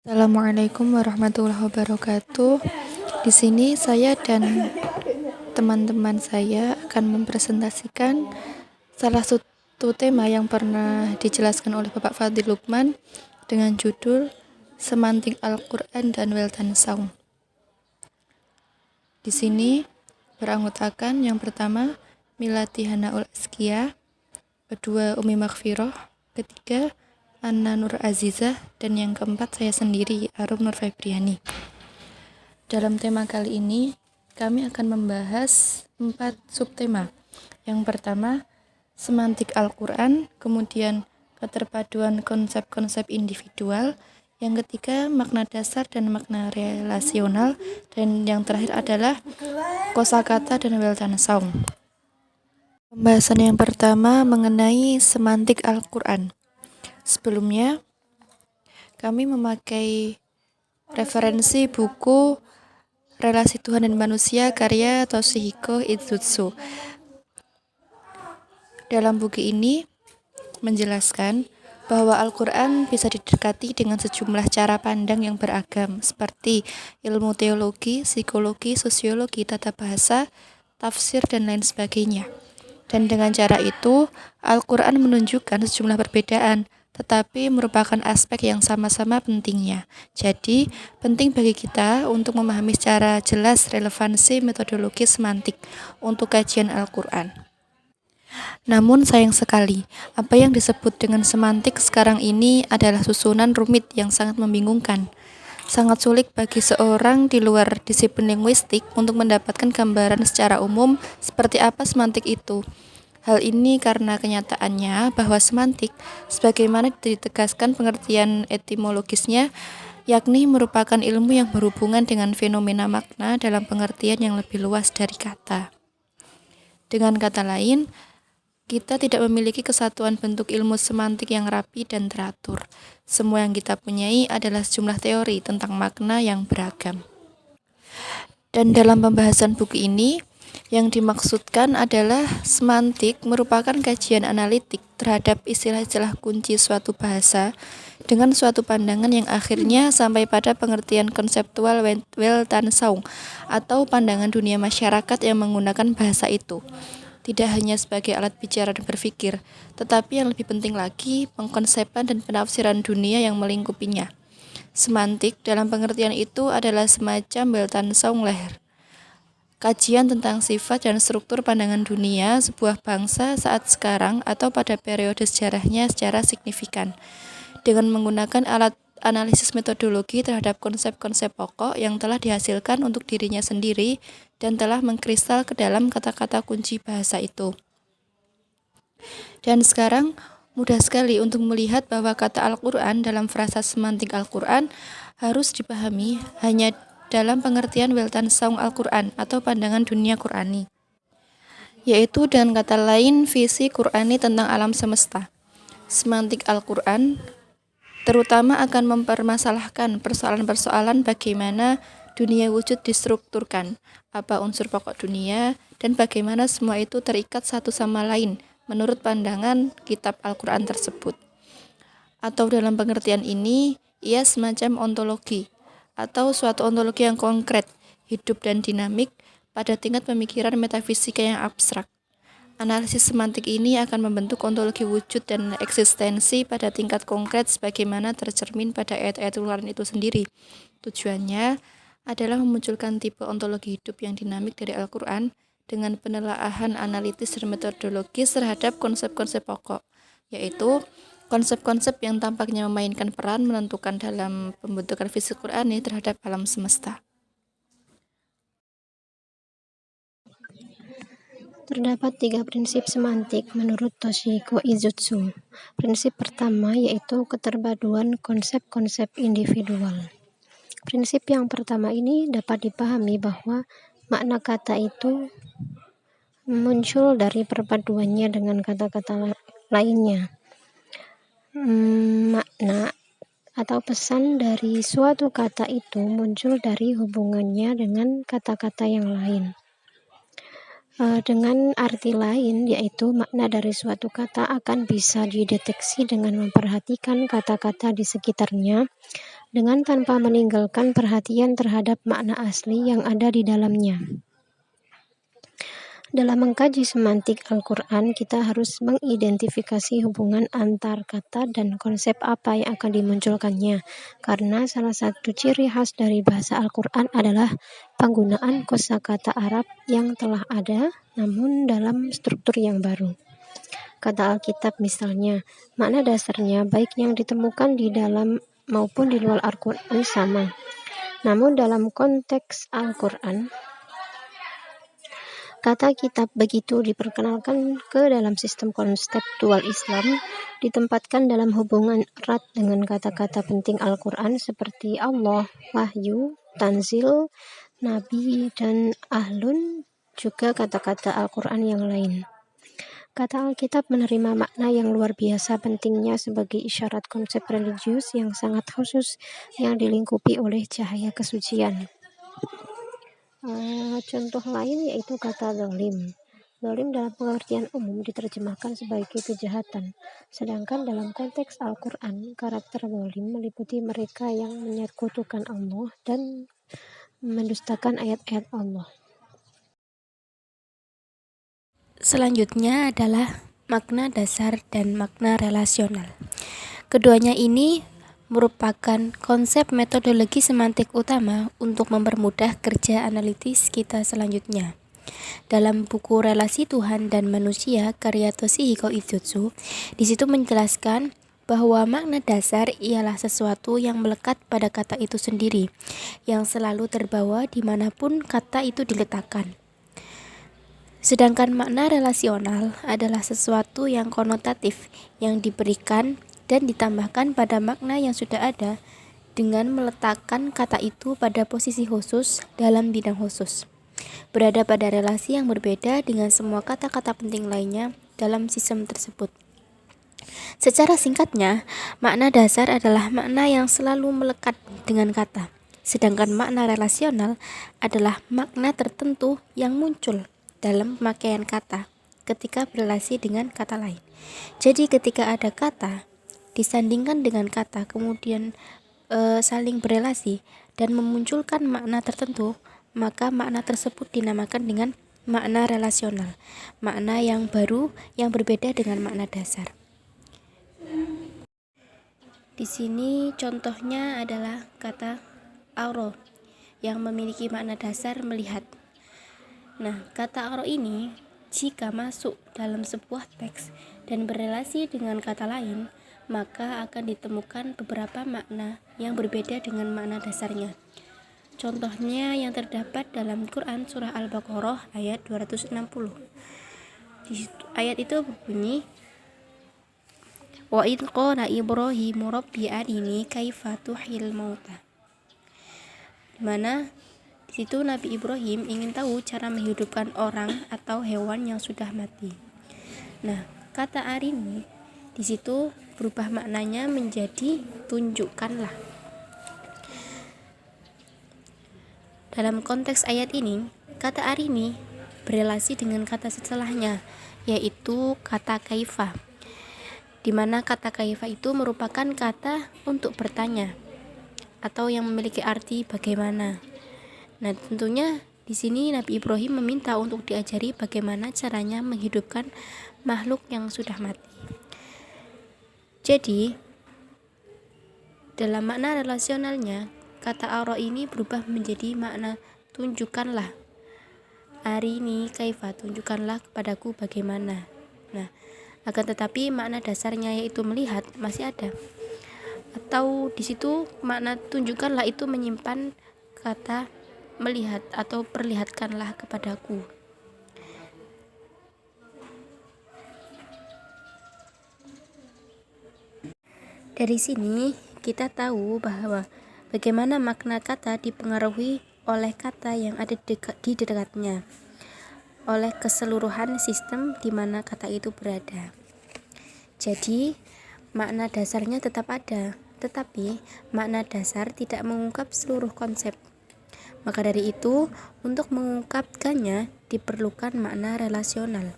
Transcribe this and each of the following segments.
Assalamualaikum warahmatullahi wabarakatuh. Di sini saya dan teman-teman saya akan mempresentasikan salah satu tema yang pernah dijelaskan oleh Bapak Fadil Lukman dengan judul Semantik Al-Quran dan Weltan Saung. Di sini beranggotakan yang pertama Milati Hanaul Askia, kedua Umi Maghfirah, ketiga Anna Nur Azizah, dan yang keempat saya sendiri, Arum Nur Febriani. Dalam tema kali ini, kami akan membahas 4 subtema. Yang pertama, semantik Al-Quran, kemudian keterpaduan konsep-konsep individual, yang ketiga makna dasar dan makna relasional, dan yang terakhir adalah kosakata dan weltan saung. Pembahasan yang pertama mengenai semantik Al-Quran. Sebelumnya, kami memakai referensi buku Relasi Tuhan dan Manusia karya Toshihiko Izutsu. Dalam buku ini menjelaskan bahwa Al-Quran bisa didekati dengan sejumlah cara pandang yang beragam, seperti ilmu teologi, psikologi, sosiologi, tata bahasa, tafsir, dan lain sebagainya. Dan dengan cara itu, Al-Quran menunjukkan sejumlah perbedaan, tetapi merupakan aspek yang sama-sama pentingnya. Jadi, penting bagi kita untuk memahami secara jelas relevansi metodologi semantik untuk kajian Al-Quran. Namun sayang sekali, apa yang disebut dengan semantik sekarang ini adalah susunan rumit yang sangat membingungkan. Sangat sulit bagi seorang di luar disiplin linguistik untuk mendapatkan gambaran secara umum seperti apa semantik itu. Hal ini karena kenyataannya bahwa semantik, sebagaimana ditegaskan pengertian etimologisnya, yakni merupakan ilmu yang berhubungan dengan fenomena makna dalam pengertian yang lebih luas dari kata. Dengan kata lain, kita tidak memiliki kesatuan bentuk ilmu semantik yang rapi dan teratur. Semua yang kita punyai adalah sejumlah teori tentang makna yang beragam. Dan dalam pembahasan buku ini, yang dimaksudkan adalah semantik merupakan kajian analitik terhadap istilah-istilah kunci suatu bahasa dengan suatu pandangan yang akhirnya sampai pada pengertian konseptual Weltanschauung atau pandangan dunia masyarakat yang menggunakan bahasa itu. Tidak hanya sebagai alat bicara dan berpikir, tetapi yang lebih penting lagi, pengkonsepan dan penafsiran dunia yang melingkupinya. Semantik dalam pengertian itu adalah semacam Weltanschauung leher. Kajian tentang sifat dan struktur pandangan dunia sebuah bangsa saat sekarang atau pada periode sejarahnya secara signifikan, dengan menggunakan alat analisis metodologi terhadap konsep-konsep pokok yang telah dihasilkan untuk dirinya sendiri dan telah mengkristal ke dalam kata-kata kunci bahasa itu. Dan sekarang mudah sekali untuk melihat bahwa kata Al-Quran dalam frasa semantik Al-Quran harus dipahami hanya dalam pengertian Weltanschauung Al-Quran atau pandangan dunia Qurani, yaitu dengan kata lain visi Qurani tentang alam semesta. Semantik Al-Quran terutama akan mempermasalahkan persoalan-persoalan bagaimana dunia wujud distrukturkan, apa unsur pokok dunia, dan bagaimana semua itu terikat satu sama lain menurut pandangan kitab Al-Quran tersebut. Atau dalam pengertian ini, ia semacam ontologi, atau suatu ontologi yang konkret, hidup dan dinamik pada tingkat pemikiran metafisika yang abstrak. Analisis semantik ini akan membentuk ontologi wujud dan eksistensi pada tingkat konkret sebagaimana tercermin pada ayat-ayat Al-Quran itu sendiri. Tujuannya adalah memunculkan tipe ontologi hidup yang dinamik dari Al-Quran dengan penelaahan analitis dan metodologis terhadap konsep-konsep pokok, yaitu konsep-konsep yang tampaknya memainkan peran menentukan dalam pembentukan visi Qur'ani terhadap alam semesta. Terdapat 3 prinsip semantik menurut Toshihiko Izutsu. Prinsip pertama yaitu keterpaduan konsep-konsep individual. Prinsip yang pertama ini dapat dipahami bahwa makna kata itu muncul dari perpaduannya dengan kata-kata lainnya. Makna atau pesan dari suatu kata itu muncul dari hubungannya dengan kata-kata yang lain. Dengan arti lain, yaitu makna dari suatu kata akan bisa dideteksi dengan memperhatikan kata-kata di sekitarnya, dengan tanpa meninggalkan perhatian terhadap makna asli yang ada di dalamnya. Dalam mengkaji semantik Al-Quran, kita harus mengidentifikasi hubungan antar kata dan konsep apa yang akan dimunculkannya, karena salah satu ciri khas dari bahasa Al-Quran adalah penggunaan kosakata Arab yang telah ada, namun dalam struktur yang baru. Kata Alkitab misalnya, makna dasarnya baik yang ditemukan di dalam maupun di luar Al-Quran sama. Namun dalam konteks Al-Quran, kata kitab begitu diperkenalkan ke dalam sistem konseptual Islam, ditempatkan dalam hubungan erat dengan kata-kata penting Al-Quran seperti Allah, Wahyu, Tanzil, Nabi, dan Ahlun, juga kata-kata Al-Quran yang lain. Kata Alkitab menerima makna yang luar biasa pentingnya sebagai isyarat konsep religius yang sangat khusus yang dilingkupi oleh cahaya kesucian. Contoh lain yaitu kata zalim. Zalim dalam pengertian umum diterjemahkan sebagai kejahatan, sedangkan dalam konteks Al-Quran, karakter zalim meliputi mereka yang menyekutukan Allah dan mendustakan ayat-ayat Allah. Selanjutnya adalah makna dasar dan makna relasional. Keduanya ini merupakan konsep metodologi semantik utama untuk mempermudah kerja analitis kita selanjutnya. Dalam buku Relasi Tuhan dan Manusia karya Toshihiko Izutsu, di situ menjelaskan bahwa makna dasar ialah sesuatu yang melekat pada kata itu sendiri, yang selalu terbawa dimanapun kata itu diletakkan. Sedangkan makna relasional adalah sesuatu yang konotatif, yang diberikan dan ditambahkan pada makna yang sudah ada dengan meletakkan kata itu pada posisi khusus dalam bidang khusus, berada pada relasi yang berbeda dengan semua kata-kata penting lainnya dalam sistem tersebut. Secara singkatnya, makna dasar adalah makna yang selalu melekat dengan kata, sedangkan makna relasional adalah makna tertentu yang muncul dalam pemakaian kata ketika berelasi dengan kata lain. Jadi ketika ada kata disandingkan dengan kata kemudian saling berelasi dan memunculkan makna tertentu, maka makna tersebut dinamakan dengan makna relasional, makna yang baru yang berbeda dengan makna dasar. Di sini contohnya adalah kata aro yang memiliki makna dasar melihat. Nah, kata aro ini jika masuk dalam sebuah teks dan berelasi dengan kata lain, maka akan ditemukan beberapa makna yang berbeda dengan makna dasarnya. Contohnya yang terdapat dalam Quran Surah Al-Baqarah ayat 260. Ayat itu berbunyi, Wa idh qala Ibrahimu rabbi arini kaifa tuhil mauta. Dimana di situ Nabi Ibrahim ingin tahu cara menghidupkan orang atau hewan yang sudah mati. Nah, kata arini di situ berubah maknanya menjadi tunjukkanlah. Dalam konteks ayat ini, kata arini berelasi dengan kata setelahnya, yaitu kata kaifa, di mana kata kaifa itu merupakan kata untuk bertanya atau yang memiliki arti bagaimana. Nah, tentunya di sini Nabi Ibrahim meminta untuk diajari bagaimana caranya menghidupkan makhluk yang sudah mati. Jadi, dalam makna relasionalnya, kata aro ini berubah menjadi makna tunjukkanlah. Arini kaifa, tunjukkanlah kepadaku bagaimana. Nah, akan tetapi makna dasarnya yaitu melihat masih ada. Atau di situ makna tunjukkanlah itu menyimpan kata melihat atau perlihatkanlah kepadaku. Dari sini kita tahu bahwa bagaimana makna kata dipengaruhi oleh kata yang ada di dekatnya, oleh keseluruhan sistem di mana kata itu berada. Jadi makna dasarnya tetap ada, tetapi makna dasar tidak mengungkap seluruh konsep. Maka dari itu, untuk mengungkapkannya diperlukan makna relasional.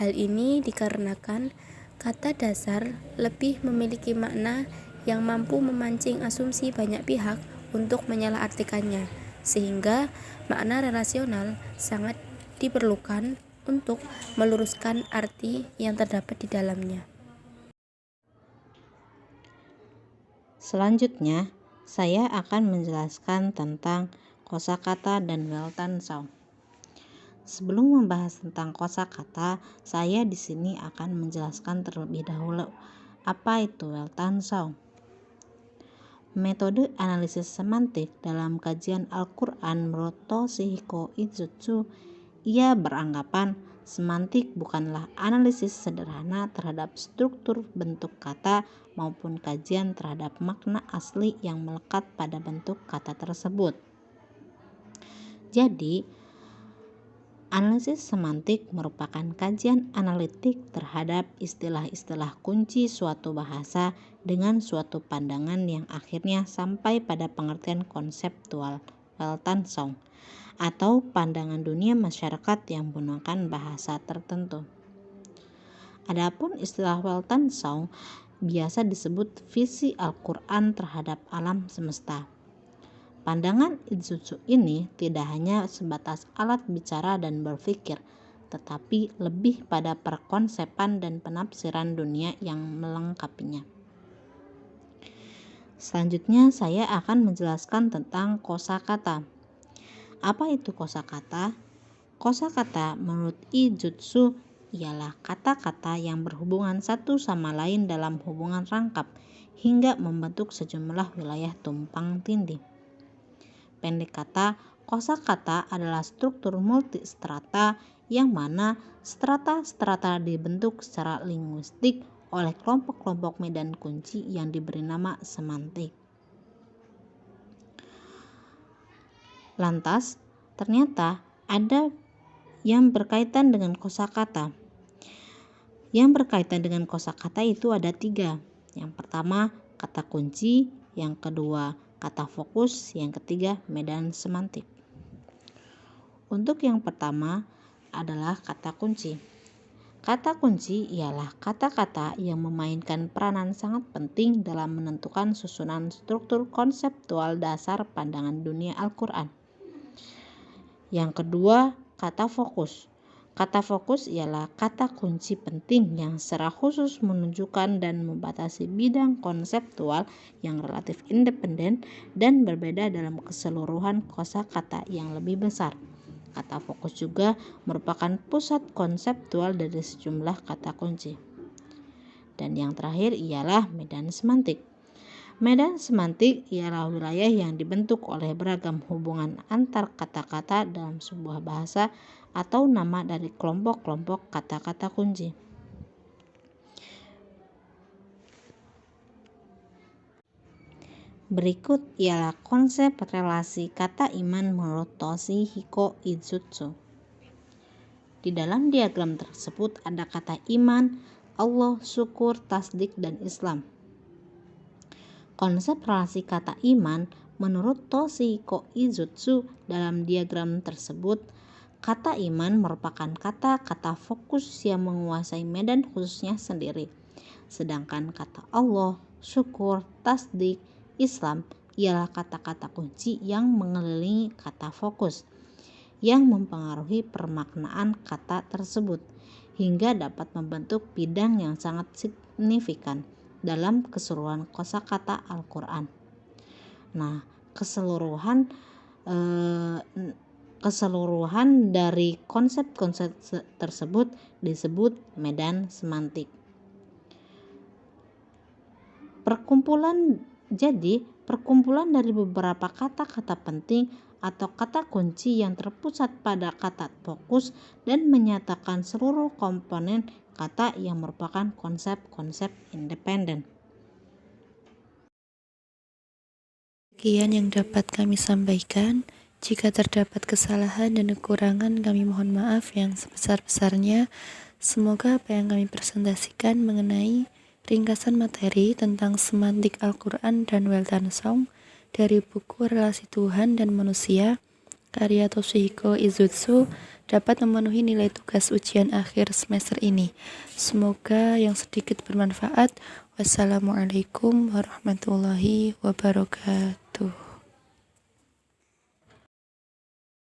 Hal ini dikarenakan kata dasar lebih memiliki makna yang mampu memancing asumsi banyak pihak untuk menyalahartikannya, sehingga makna relasional sangat diperlukan untuk meluruskan arti yang terdapat di dalamnya. Selanjutnya, saya akan menjelaskan tentang kosakata dan Weltanschauung. Sebelum membahas tentang kosakata, saya di sini akan menjelaskan terlebih dahulu apa itu Weltanschauung. Metode analisis semantik dalam kajian Al-Quran menurut Toshihiko Izutsu, ia beranggapan semantik bukanlah analisis sederhana terhadap struktur bentuk kata maupun kajian terhadap makna asli yang melekat pada bentuk kata tersebut. Jadi, analisis semantik merupakan kajian analitik terhadap istilah-istilah kunci suatu bahasa dengan suatu pandangan yang akhirnya sampai pada pengertian konseptual Weltanschauung atau pandangan dunia masyarakat yang menggunakan bahasa tertentu. Adapun istilah Weltanschauung biasa disebut visi Al-Quran terhadap alam semesta. Pandangan Izutsu ini tidak hanya sebatas alat bicara dan berpikir, tetapi lebih pada perkonsepan dan penafsiran dunia yang melengkapinya. Selanjutnya saya akan menjelaskan tentang kosakata. Apa itu kosakata? Kosakata menurut Izutsu ialah kata-kata yang berhubungan satu sama lain dalam hubungan rangkap hingga membentuk sejumlah wilayah tumpang tindih. Pendek kata, kosakata adalah struktur multistrata yang mana strata-strata dibentuk secara linguistik oleh kelompok-kelompok medan kunci yang diberi nama semantik. Lantas, ternyata ada yang berkaitan dengan kosakata. Yang berkaitan dengan kosakata itu ada 3. Yang pertama, kata kunci. Yang kedua, kata fokus. Yang ketiga, medan semantik. Untuk yang pertama adalah kata kunci. Kata kunci ialah kata-kata yang memainkan peranan sangat penting dalam menentukan susunan struktur konseptual dasar pandangan dunia Al-Quran. Yang kedua, kata fokus. Kata fokus ialah kata kunci penting yang secara khusus menunjukkan dan membatasi bidang konseptual yang relatif independen dan berbeda dalam keseluruhan kosakata yang lebih besar. Kata fokus juga merupakan pusat konseptual dari sejumlah kata kunci. Dan yang terakhir ialah medan semantik. Medan semantik ialah wilayah yang dibentuk oleh beragam hubungan antar kata-kata dalam sebuah bahasa atau nama dari kelompok-kelompok kata-kata kunci. Berikut ialah konsep relasi kata iman menurut Toshihiko Izutsu. Di dalam diagram tersebut ada kata iman, Allah, syukur, tasdik, dan Islam. Konsep relasi kata iman menurut Toshihiko Izutsu dalam diagram tersebut, kata iman merupakan kata-kata fokus yang menguasai medan khususnya sendiri. Sedangkan kata Allah, syukur, tasdik, Islam ialah kata-kata kunci yang mengelilingi kata fokus, yang mempengaruhi permaknaan kata tersebut, hingga dapat membentuk bidang yang sangat signifikan dalam keseluruhan kosakata Al-Quran. Nah, keseluruhan dari konsep-konsep tersebut disebut medan semantik. Perkumpulan dari beberapa kata-kata penting atau kata kunci yang terpusat pada kata fokus dan menyatakan seluruh komponen kata yang merupakan konsep-konsep independen. Sekian yang dapat kami sampaikan. Jika terdapat kesalahan dan kekurangan, kami mohon maaf yang sebesar-besarnya. Semoga apa yang kami presentasikan mengenai ringkasan materi tentang semantik Al-Quran dan Weltanschauung dari buku Relasi Tuhan dan Manusia karya Toshihiko Izutsu dapat memenuhi nilai tugas ujian akhir semester ini. Semoga yang sedikit bermanfaat. Wassalamualaikum warahmatullahi wabarakatuh.